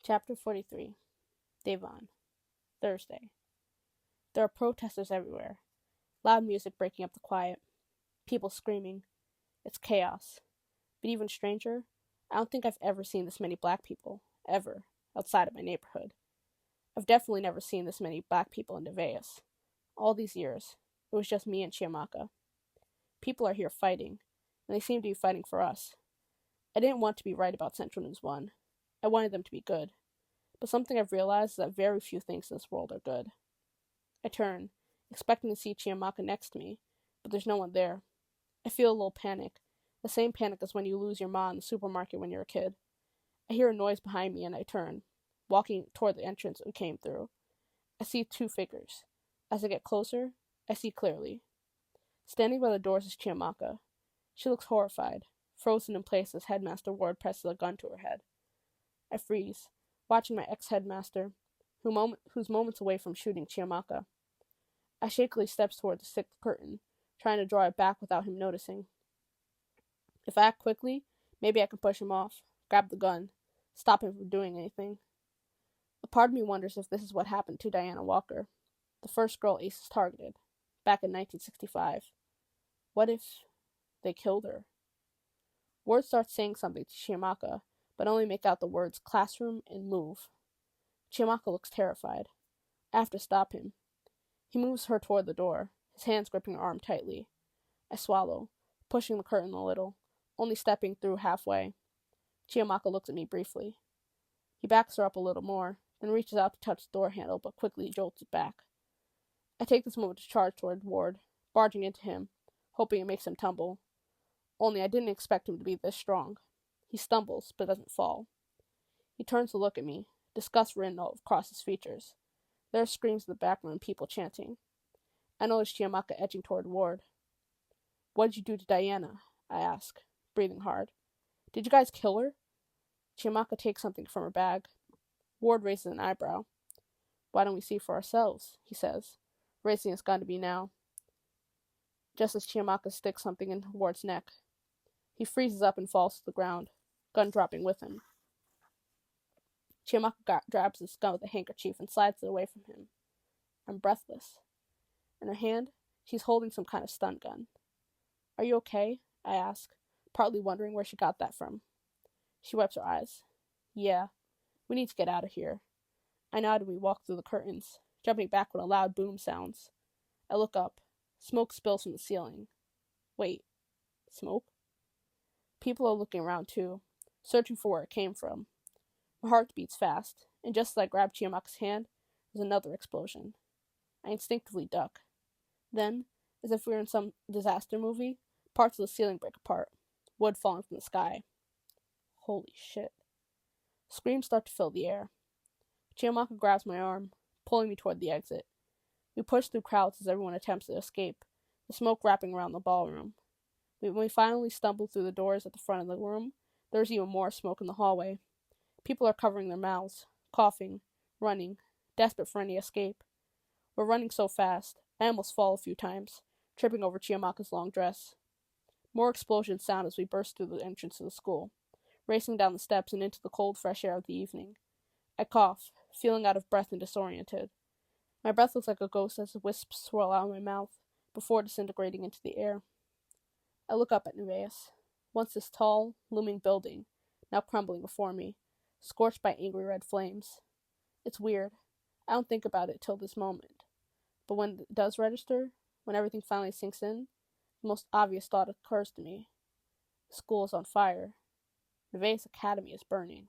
Chapter 43. Devon. Thursday. There are protesters everywhere. Loud music breaking up the quiet. People screaming. It's chaos. But even stranger, I don't think I've ever seen this many black people, ever, outside of my neighborhood. I've definitely never seen this many black people in Devon. All these years, it was just me and Chiamaka. People are here fighting, and they seem to be fighting for us. I didn't want to be right about Central News 1. I wanted them to be good. But something I've realized is that very few things in this world are good. I turn, expecting to see Chiamaka next to me, but there's no one there. I feel a little panic, the same panic as when you lose your ma in the supermarket when you're a kid. I hear a noise behind me and I turn, walking toward the entrance we came through. I see two figures. As I get closer, I see clearly. Standing by the doors is Chiamaka. She looks horrified, frozen in place as Headmaster Ward presses a gun to her head. I freeze, watching my ex-headmaster, who's moments away from shooting Chiamaka. I shakily steps toward the thick curtain, trying to draw it back without him noticing. If I act quickly, maybe I can push him off, grab the gun, stop him from doing anything. A part of me wonders if this is what happened to Diana Walker, the first girl Aces targeted, back in 1965. What if they killed her? Ward starts saying something to Chiamaka, but only make out the words classroom and move. Chiamaka looks terrified. I have to stop him. He moves her toward the door, his hands gripping her arm tightly. I swallow, pushing the curtain a little, only stepping through halfway. Chiamaka looks at me briefly. He backs her up a little more, then reaches out to touch the door handle, but quickly jolts it back. I take this moment to charge toward Ward, barging into him, hoping it makes him tumble. Only I didn't expect him to be this strong. He stumbles, but doesn't fall. He turns to look at me, disgust written all across his features. There are screams in the background and people chanting. I notice Chiamaka edging toward Ward. What did you do to Diana? I ask, breathing hard. Did you guys kill her? Chiamaka takes something from her bag. Ward raises an eyebrow. Why don't we see for ourselves? He says, raising his gun to me now. Just as Chiamaka sticks something in Ward's neck. He freezes up and falls to the ground, gun dropping with him. Chiamaka grabs his gun with a handkerchief and slides it away from him. I'm breathless. In her hand, she's holding some kind of stun gun. Are you okay? I ask, partly wondering where she got that from. She wipes her eyes. Yeah, we need to get out of here. I nod and we walk through the curtains, jumping back when a loud boom sounds. I look up. Smoke spills from the ceiling. Wait, smoke? People are looking around too, searching for where it came from. My heart beats fast, and just as I grab Chiamaka's hand, there's another explosion. I instinctively duck. Then, as if we were in some disaster movie, parts of the ceiling break apart, wood falling from the sky. Holy shit. Screams start to fill the air. Chiamaka grabs my arm, pulling me toward the exit. We push through crowds as everyone attempts to escape, the smoke wrapping around the ballroom. When we finally stumble through the doors at the front of the room, there's even more smoke in the hallway. People are covering their mouths, coughing, running, desperate for any escape. We're running so fast, I almost fall a few times, tripping over Chiamaka's long dress. More explosions sound as we burst through the entrance to the school, racing down the steps and into the cold, fresh air of the evening. I cough, feeling out of breath and disoriented. My breath looks like a ghost as the wisps swirl out of my mouth, before disintegrating into the air. I look up at Nevaeh, once this tall, looming building, now crumbling before me, scorched by angry red flames. It's weird. I don't think about it till this moment. But when it does register, when everything finally sinks in, the most obvious thought occurs to me. The school is on fire. Nevaeh Academy is burning.